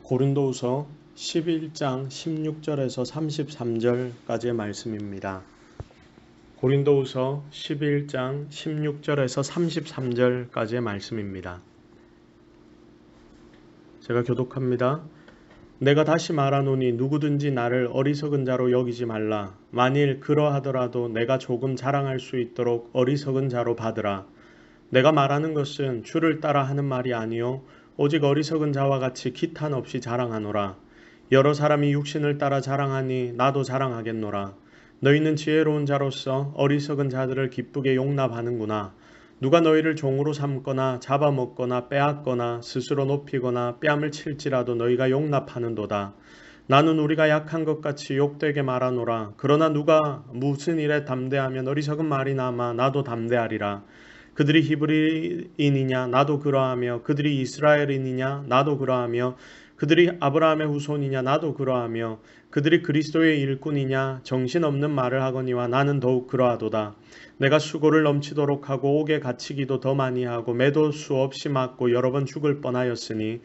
고린도후서 11장 16절에서 33절까지의 말씀입니다. 고린도후서 11장 16절에서 33절까지의 말씀입니다. 제가 교독합니다. 내가 다시 말하노니 누구든지 나를 어리석은 자로 여기지 말라. 만일 그러하더라도 내가 조금 자랑할 수 있도록 어리석은 자로 받으라. 내가 말하는 것은 주를 따라 하는 말이 아니요 오직 어리석은 자와 같이 기탄 없이 자랑하노라. 여러 사람이 육신을 따라 자랑하니 나도 자랑하겠노라. 너희는 지혜로운 자로서 어리석은 자들을 기쁘게 용납하는구나. 누가 너희를 종으로 삼거나 잡아먹거나 빼앗거나 스스로 높이거나 뺨을 칠지라도 너희가 용납하는도다. 나는 우리가 약한 것 같이 욕되게 말하노라. 그러나 누가 무슨 일에 담대하면 어리석은 말이 남아 나도 담대하리라. 그들이 히브리인이냐 나도 그러하며 그들이 이스라엘인이냐 나도 그러하며 그들이 아브라함의 후손이냐 나도 그러하며 그들이 그리스도의 일꾼이냐 정신없는 말을 하거니와 나는 더욱 그러하도다. 내가 수고를 넘치도록 하고 옥에 갇히기도 더 많이 하고 매도 수없이 맞고 여러 번 죽을 뻔하였으니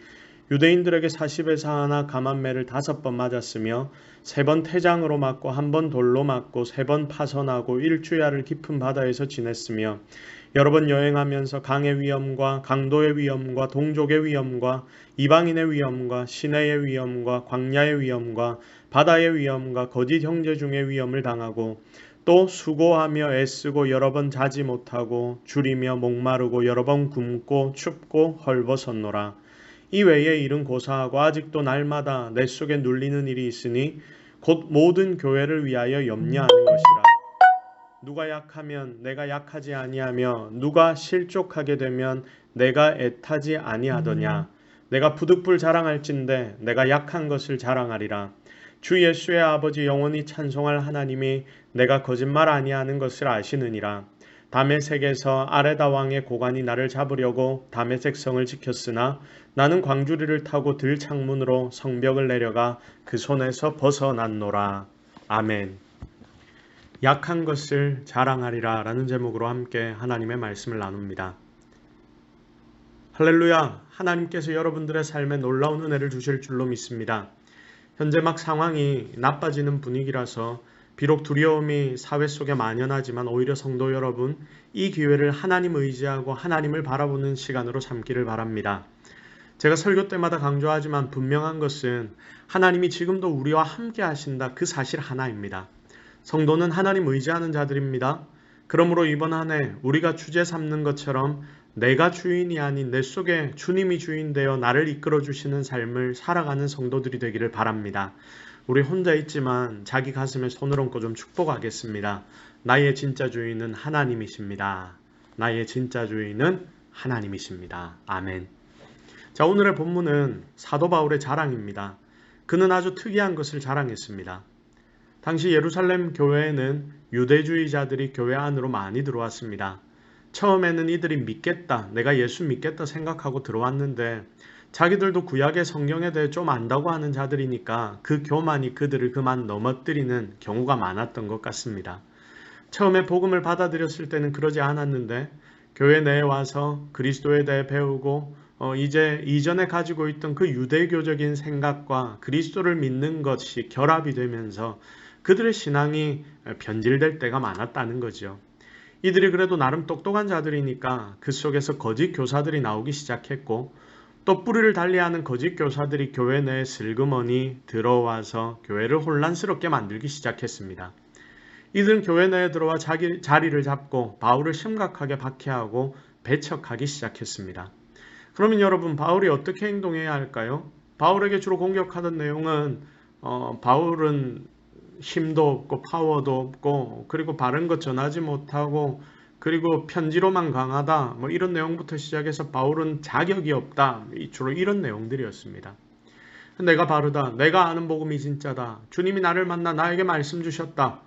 유대인들에게 40에서 하나 감한매를 5번 맞았으며 3번 태장으로 맞고 1번 돌로 맞고 3번 파선하고 일주야를 깊은 바다에서 지냈으며 여러 번 여행하면서 강의 위험과 강도의 위험과 동족의 위험과 이방인의 위험과 시내의 위험과 광야의 위험과 바다의 위험과 거짓 형제 중의 위험을 당하고 또 수고하며 애쓰고 여러 번 자지 못하고 줄이며 목마르고 여러 번 굶고 춥고 헐벗었노라. 이 외에 일은 고사하고 아직도 날마다 내 속에 눌리는 일이 있으니 곧 모든 교회를 위하여 염려하는 것이라. 누가 약하면 내가 약하지 아니하며 누가 실족하게 되면 내가 애타지 아니하더냐. 내가 부득불 자랑할진대 내가 약한 것을 자랑하리라. 주 예수의 아버지 영원히 찬송할 하나님이 내가 거짓말 아니하는 것을 아시느니라. 다메섹에서 아레다 왕의 고관이 나를 잡으려고 다메섹 성을 지켰으나 나는 광주리를 타고 들 창문으로 성벽을 내려가 그 손에서 벗어났노라. 아멘. 약한 것을 자랑하리라 라는 제목으로 함께 하나님의 말씀을 나눕니다. 할렐루야. 하나님께서 여러분들의 삶에 놀라운 은혜를 주실 줄로 믿습니다. 현재 막 상황이 나빠지는 분위기라서 비록 두려움이 사회 속에 만연하지만 오히려 성도 여러분, 이 기회를 하나님 의지하고 하나님을 바라보는 시간으로 삼기를 바랍니다. 제가 설교 때마다 강조하지만 분명한 것은 하나님이 지금도 우리와 함께 하신다, 그 사실 하나입니다. 성도는 하나님 의지하는 자들입니다. 그러므로 이번 한 해 우리가 주제 삼는 것처럼 내가 주인이 아닌 내 속에 주님이 주인 되어 나를 이끌어 주시는 삶을 살아가는 성도들이 되기를 바랍니다. 우리 혼자 있지만 자기 가슴에 손을 얹고 좀 축복하겠습니다. 나의 진짜 주인은 하나님이십니다. 나의 진짜 주인은 하나님이십니다. 아멘. 자, 오늘의 본문은 사도 바울의 자랑입니다. 그는 아주 특이한 것을 자랑했습니다. 당시 예루살렘 교회에는 유대주의자들이 교회 안으로 많이 들어왔습니다. 처음에는 이들이 믿겠다, 내가 예수 믿겠다 생각하고 들어왔는데 자기들도 구약의 성경에 대해 좀 안다고 하는 자들이니까 그 교만이 그들을 그만 넘어뜨리는 경우가 많았던 것 같습니다. 처음에 복음을 받아들였을 때는 그러지 않았는데 교회 내에 와서 그리스도에 대해 배우고 이제 이전에 가지고 있던 그 유대교적인 생각과 그리스도를 믿는 것이 결합이 되면서 그들의 신앙이 변질될 때가 많았다는 거죠. 이들이 그래도 나름 똑똑한 자들이니까 그 속에서 거짓 교사들이 나오기 시작했고 또 뿌리를 달리하는 거짓 교사들이 교회 내에 슬그머니 들어와서 교회를 혼란스럽게 만들기 시작했습니다. 이들은 교회 내에 들어와 자기 자리를 잡고 바울을 심각하게 박해하고 배척하기 시작했습니다. 그러면 여러분, 바울이 어떻게 행동해야 할까요? 바울에게 주로 공격하던 내용은 바울은 힘도 없고 파워도 없고 그리고 바른 것 전하지 못하고 그리고 편지로만 강하다, 이런 내용부터 시작해서 바울은 자격이 없다, 주로 이런 내용들이었습니다. 내가 바르다, 내가 아는 복음이 진짜다, 주님이 나를 만나 나에게 말씀 주셨다,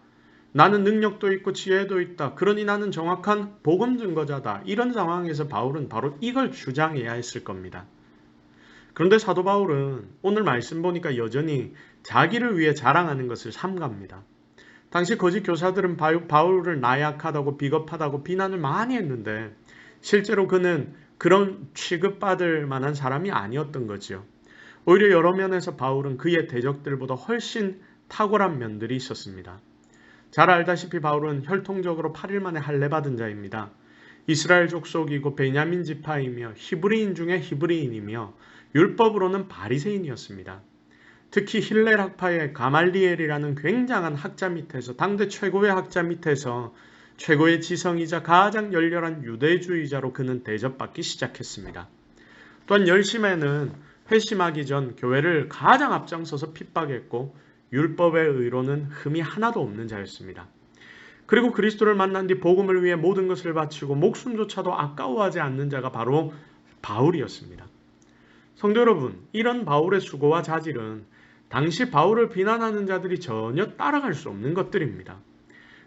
나는 능력도 있고 지혜도 있다, 그러니 나는 정확한 복음 증거자다. 이런 상황에서 바울은 바로 이걸 주장해야 했을 겁니다. 그런데 사도 바울은 오늘 말씀 보니까 여전히 자기를 위해 자랑하는 것을 삼갑니다. 당시 거짓 교사들은 바울을 나약하다고 비겁하다고 비난을 많이 했는데 실제로 그는 그런 취급받을 만한 사람이 아니었던 거죠. 오히려 여러 면에서 바울은 그의 대적들보다 훨씬 탁월한 면들이 있었습니다. 잘 알다시피 바울은 혈통적으로 8일 만에 할례받은 자입니다. 이스라엘 족속이고 베냐민 지파이며 히브리인 중에 히브리인이며 율법으로는 바리새인이었습니다. 특히 힐렐 학파의 가말리엘이라는 굉장한 학자 밑에서 당대 최고의 학자 밑에서 최고의 지성이자 가장 열렬한 유대주의자로 그는 대접받기 시작했습니다. 또한 열심에는 회심하기 전 교회를 가장 앞장서서 핍박했고 율법의 의로는 흠이 하나도 없는 자였습니다. 그리고 그리스도를 만난 뒤 복음을 위해 모든 것을 바치고 목숨조차도 아까워하지 않는 자가 바로 바울이었습니다. 성도 여러분, 이런 바울의 수고와 자질은 당시 바울을 비난하는 자들이 전혀 따라갈 수 없는 것들입니다.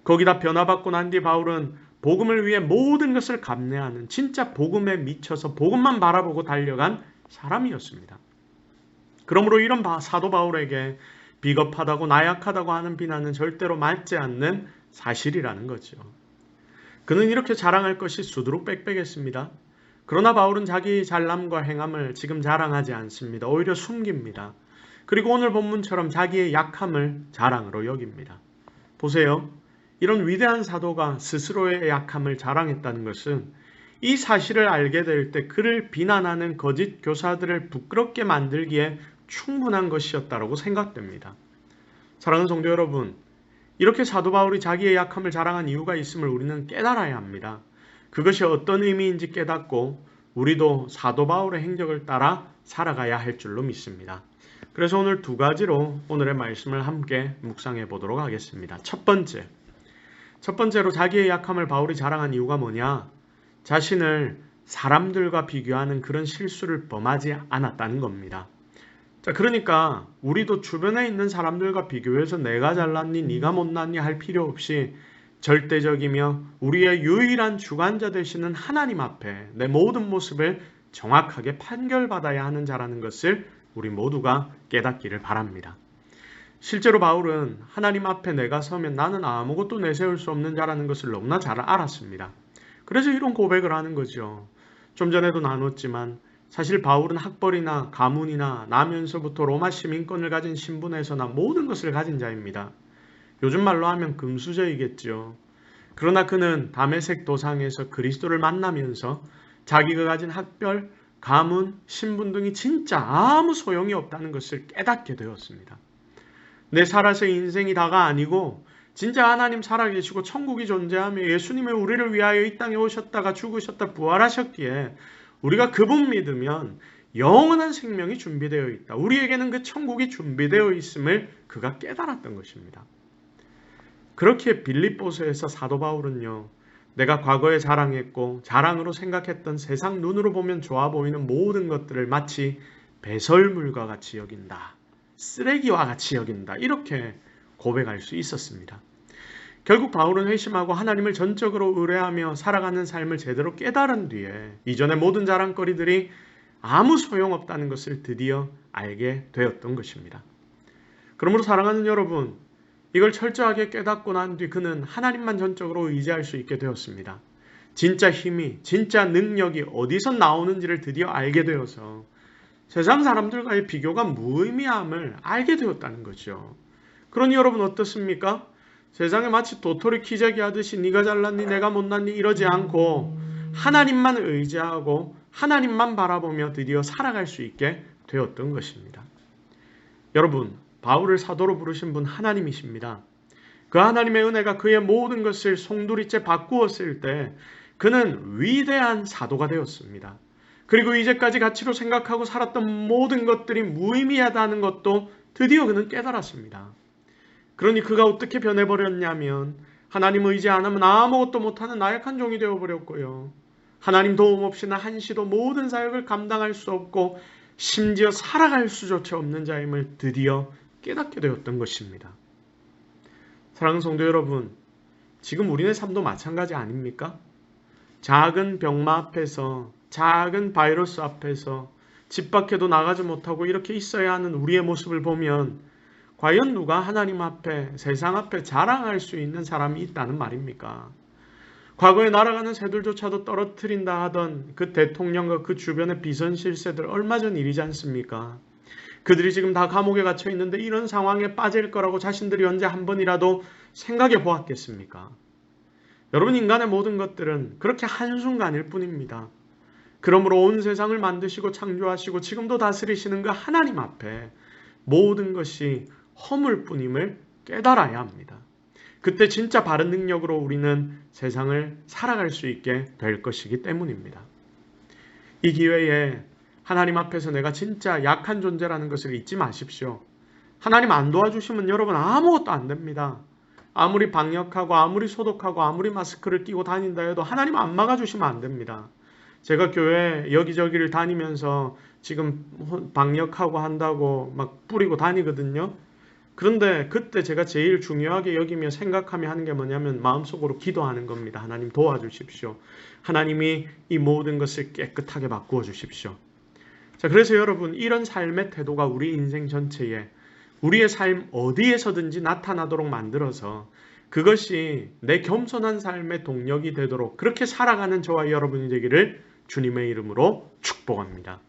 거기다 변화받고 난 뒤 바울은 복음을 위해 모든 것을 감내하는 진짜 복음에 미쳐서 복음만 바라보고 달려간 사람이었습니다. 그러므로 이런 사도 바울에게 비겁하다고 나약하다고 하는 비난은 절대로 맞지 않는 사실이라는 거죠. 그는 이렇게 자랑할 것이 수두룩 빽빽했습니다. 그러나 바울은 자기 잘남과 행함을 지금 자랑하지 않습니다. 오히려 숨깁니다. 그리고 오늘 본문처럼 자기의 약함을 자랑으로 여깁니다. 보세요. 이런 위대한 사도가 스스로의 약함을 자랑했다는 것은 이 사실을 알게 될 때 그를 비난하는 거짓 교사들을 부끄럽게 만들기에 충분한 것이었다고 생각됩니다. 사랑하는 성도 여러분, 이렇게 사도 바울이 자기의 약함을 자랑한 이유가 있음을 우리는 깨달아야 합니다. 그것이 어떤 의미인지 깨닫고 우리도 사도 바울의 행적을 따라 살아가야 할 줄로 믿습니다. 그래서 오늘 두 가지로 오늘의 말씀을 함께 묵상해 보도록 하겠습니다. 첫 번째로 자기의 약함을 바울이 자랑한 이유가 뭐냐? 자신을 사람들과 비교하는 그런 실수를 범하지 않았다는 겁니다. 자, 그러니까 우리도 주변에 있는 사람들과 비교해서 내가 잘났니, 네가 못났니 할 필요 없이 절대적이며 우리의 유일한 주관자 되시는 하나님 앞에 내 모든 모습을 정확하게 판결받아야 하는 자라는 것을 우리 모두가 깨닫기를 바랍니다. 실제로 바울은 하나님 앞에 내가 서면 나는 아무것도 내세울 수 없는 자라는 것을 너무나 잘 알았습니다. 그래서 이런 고백을 하는 거죠. 좀 전에도 나눴지만 사실 바울은 학벌이나 가문이나 나면서부터 로마 시민권을 가진 신분에서나 모든 것을 가진 자입니다. 요즘 말로 하면 금수저이겠죠. 그러나 그는 다메섹 도상에서 그리스도를 만나면서 자기가 가진 학벌, 가문, 신분 등이 진짜 아무 소용이 없다는 것을 깨닫게 되었습니다. 내 살아서 인생이 다가 아니고 진짜 하나님 살아계시고 천국이 존재하며 예수님의 우리를 위하여 이 땅에 오셨다가 죽으셨다 부활하셨기에 우리가 그분 믿으면 영원한 생명이 준비되어 있다. 우리에게는 그 천국이 준비되어 있음을 그가 깨달았던 것입니다. 그렇게 빌립보서에서 사도 바울은요, 내가 과거에 자랑했고 자랑으로 생각했던 세상 눈으로 보면 좋아 보이는 모든 것들을 마치 배설물과 같이 여긴다. 쓰레기와 같이 여긴다. 이렇게 고백할 수 있었습니다. 결국 바울은 회심하고 하나님을 전적으로 의뢰하며 살아가는 삶을 제대로 깨달은 뒤에 이전의 모든 자랑거리들이 아무 소용없다는 것을 드디어 알게 되었던 것입니다. 그러므로 사랑하는 여러분, 이걸 철저하게 깨닫고 난 뒤 그는 하나님만 전적으로 의지할 수 있게 되었습니다. 진짜 힘이, 진짜 능력이 어디서 나오는지를 드디어 알게 되어서 세상 사람들과의 비교가 무의미함을 알게 되었다는 거죠. 그러니 여러분 어떻습니까? 세상에 마치 도토리 키재기 하듯이 네가 잘났니 내가 못났니 이러지 않고 하나님만 의지하고 하나님만 바라보며 드디어 살아갈 수 있게 되었던 것입니다. 여러분, 바울을 사도로 부르신 분 하나님이십니다. 그 하나님의 은혜가 그의 모든 것을 송두리째 바꾸었을 때 그는 위대한 사도가 되었습니다. 그리고 이제까지 가치로 생각하고 살았던 모든 것들이 무의미하다는 것도 드디어 그는 깨달았습니다. 그러니 그가 어떻게 변해버렸냐면 하나님 의지 안 하면 아무것도 못하는 나약한 종이 되어버렸고요. 하나님 도움 없이는 한시도 모든 사역을 감당할 수 없고 심지어 살아갈 수조차 없는 자임을 드디어 깨닫게 되었던 것입니다. 사랑하는 성도 여러분, 지금 우리의 삶도 마찬가지 아닙니까? 작은 병마 앞에서, 작은 바이러스 앞에서 집 밖에도 나가지 못하고 이렇게 있어야 하는 우리의 모습을 보면 과연 누가 하나님 앞에, 세상 앞에 자랑할 수 있는 사람이 있다는 말입니까? 과거에 날아가는 새들조차도 떨어뜨린다 하던 그 대통령과 그 주변의 비선실세들 얼마 전 일이지 않습니까? 그들이 지금 다 감옥에 갇혀 있는데 이런 상황에 빠질 거라고 자신들이 언제 한 번이라도 생각해 보았겠습니까? 여러분, 인간의 모든 것들은 그렇게 한순간일 뿐입니다. 그러므로 온 세상을 만드시고 창조하시고 지금도 다스리시는 그 하나님 앞에 모든 것이 허물 뿐임을 깨달아야 합니다. 그때 진짜 바른 능력으로 우리는 세상을 살아갈 수 있게 될 것이기 때문입니다. 이 기회에 하나님 앞에서 내가 진짜 약한 존재라는 것을 잊지 마십시오. 하나님 안 도와주시면 여러분 아무것도 안 됩니다. 아무리 방역하고 아무리 소독하고 아무리 마스크를 끼고 다닌다 해도 하나님 안 막아주시면 안 됩니다. 제가 교회 여기저기를 다니면서 지금 방역하고 한다고 막 뿌리고 다니거든요. 그런데 그때 제가 제일 중요하게 여기며 생각하며 하는 게 뭐냐면 마음속으로 기도하는 겁니다. 하나님 도와주십시오. 하나님이 이 모든 것을 깨끗하게 바꾸어 주십시오. 자, 그래서 여러분, 이런 삶의 태도가 우리 인생 전체에 우리의 삶 어디에서든지 나타나도록 만들어서 그것이 내 겸손한 삶의 동력이 되도록 그렇게 살아가는 저와 여러분이 되기를 주님의 이름으로 축복합니다.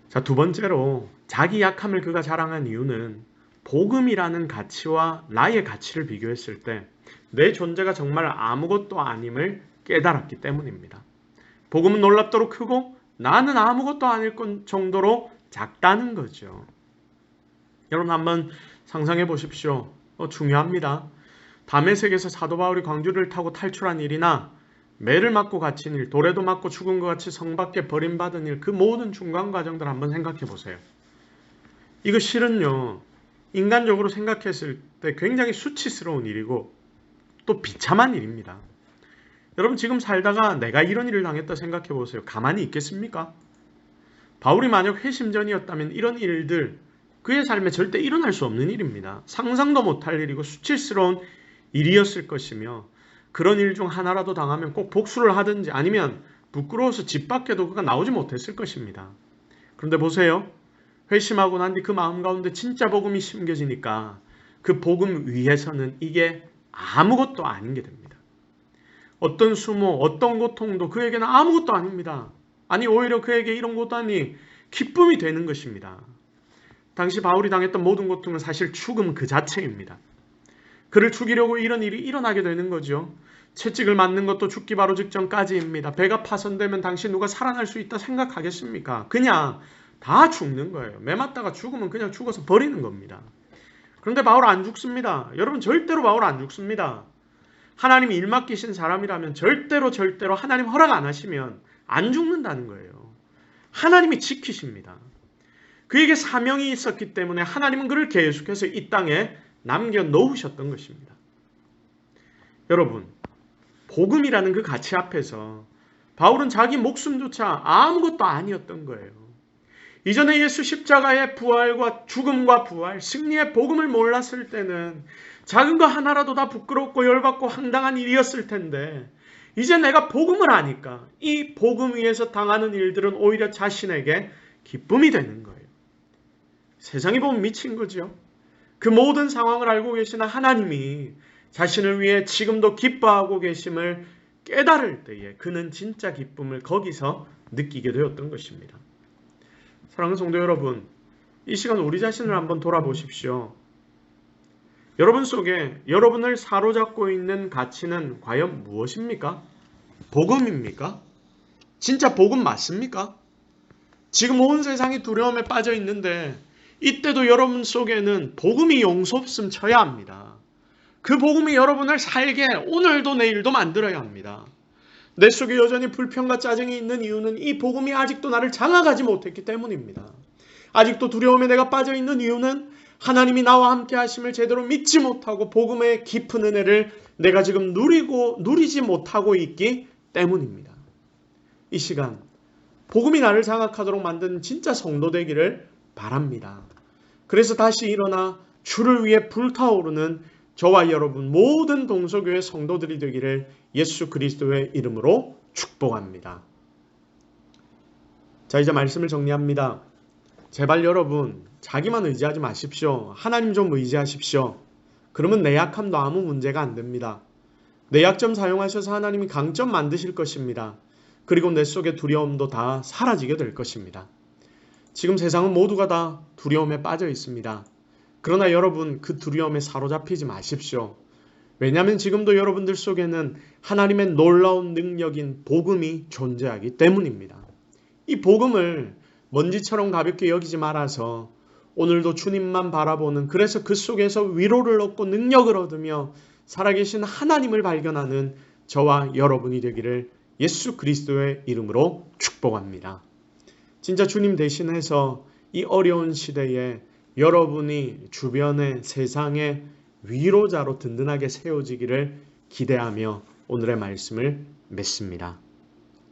자, 두 번째로 자기 약함을 그가 자랑한 이유는 복음이라는 가치와 나의 가치를 비교했을 때 내 존재가 정말 아무것도 아님을 깨달았기 때문입니다. 복음은 놀랍도록 크고 나는 아무것도 아닐 정도로 작다는 거죠. 여러분 한번 상상해 보십시오. 중요합니다. 다메섹에서 사도 바울이 광주를 타고 탈출한 일이나 매를 맞고 갇힌 일, 돌에도 맞고 죽은 것 같이 성 밖에 버림받은 일, 그 모든 중간 과정들 한번 생각해 보세요. 이거 실은요, 인간적으로 생각했을 때 굉장히 수치스러운 일이고 또 비참한 일입니다. 여러분 지금 살다가 내가 이런 일을 당했다 생각해 보세요. 가만히 있겠습니까? 바울이 만약 회심전이었다면 이런 일들 그의 삶에 절대 일어날 수 없는 일입니다. 상상도 못할 일이고 수치스러운 일이었을 것이며 그런 일 중 하나라도 당하면 꼭 복수를 하든지 아니면 부끄러워서 집 밖에도 그가 나오지 못했을 것입니다. 그런데 보세요. 회심하고 난 뒤 그 마음 가운데 진짜 복음이 심겨지니까 그 복음 위에서는 이게 아무것도 아닌 게 됩니다. 어떤 수모, 어떤 고통도 그에게는 아무것도 아닙니다. 아니 오히려 그에게 이런 고통이 기쁨이 되는 것입니다. 당시 바울이 당했던 모든 고통은 사실 죽음 그 자체입니다. 그를 죽이려고 이런 일이 일어나게 되는 거죠. 채찍을 맞는 것도 죽기 바로 직전까지입니다. 배가 파손되면 당시 누가 살아날 수 있다 생각하겠습니까? 그냥 다 죽는 거예요. 매 맞다가 죽으면 그냥 죽어서 버리는 겁니다. 그런데 바울 안 죽습니다. 여러분 절대로 바울 안 죽습니다. 하나님이 일 맡기신 사람이라면 절대로 하나님 허락 안 하시면 안 죽는다는 거예요. 하나님이 지키십니다. 그에게 사명이 있었기 때문에 하나님은 그를 계속해서 이 땅에 남겨놓으셨던 것입니다. 여러분, 복음이라는 그 가치 앞에서 바울은 자기 목숨조차 아무것도 아니었던 거예요. 이전에 예수 십자가의 부활과 죽음과 부활, 승리의 복음을 몰랐을 때는 작은 거 하나라도 다 부끄럽고 열받고 황당한 일이었을 텐데 이제 내가 복음을 아니까 이 복음 위에서 당하는 일들은 오히려 자신에게 기쁨이 되는 거예요. 세상이 보면 미친 거죠. 그 모든 상황을 알고 계시는 하나님이 자신을 위해 지금도 기뻐하고 계심을 깨달을 때에 그는 진짜 기쁨을 거기서 느끼게 되었던 것입니다. 사랑하는 성도 여러분, 이 시간 우리 자신을 한번 돌아보십시오. 여러분 속에 여러분을 사로잡고 있는 가치는 과연 무엇입니까? 복음입니까? 진짜 복음 맞습니까? 지금 온 세상이 두려움에 빠져 있는데 이때도 여러분 속에는 복음이 용솟음 쳐야 합니다. 그 복음이 여러분을 살게 오늘도 내일도 만들어야 합니다. 내 속에 여전히 불평과 짜증이 있는 이유는 이 복음이 아직도 나를 장악하지 못했기 때문입니다. 아직도 두려움에 내가 빠져 있는 이유는 하나님이 나와 함께 하심을 제대로 믿지 못하고 복음의 깊은 은혜를 내가 지금 누리지 못하고 있기 때문입니다. 이 시간 복음이 나를 장악하도록 만드는 진짜 성도 되기를 바랍니다. 그래서 다시 일어나 주를 위해 불타오르는 저와 여러분 모든 동서교회 성도들이 되기를 예수 그리스도의 이름으로 축복합니다. 자, 이제 말씀을 정리합니다. 제발 여러분 자기만 의지하지 마십시오. 하나님 좀 의지하십시오. 그러면 내 약함도 아무 문제가 안 됩니다. 내 약점 사용하셔서 하나님이 강점 만드실 것입니다. 그리고 내 속의 두려움도 다 사라지게 될 것입니다. 지금 세상은 모두가 다 두려움에 빠져 있습니다. 그러나 여러분, 그 두려움에 사로잡히지 마십시오. 왜냐하면 지금도 여러분들 속에는 하나님의 놀라운 능력인 복음이 존재하기 때문입니다. 이 복음을 먼지처럼 가볍게 여기지 말아서 오늘도 주님만 바라보는, 그래서 그 속에서 위로를 얻고 능력을 얻으며 살아계신 하나님을 발견하는 저와 여러분이 되기를 예수 그리스도의 이름으로 축복합니다. 진짜 주님 대신해서 이 어려운 시대에 여러분이 주변의 세상의 위로자로 든든하게 세워지기를 기대하며 오늘의 말씀을 맺습니다.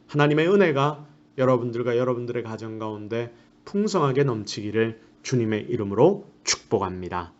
하나님의 은혜가 여러분들과 여러분들의 가정 가운데 풍성하게 넘치기를 주님의 이름으로 축복합니다.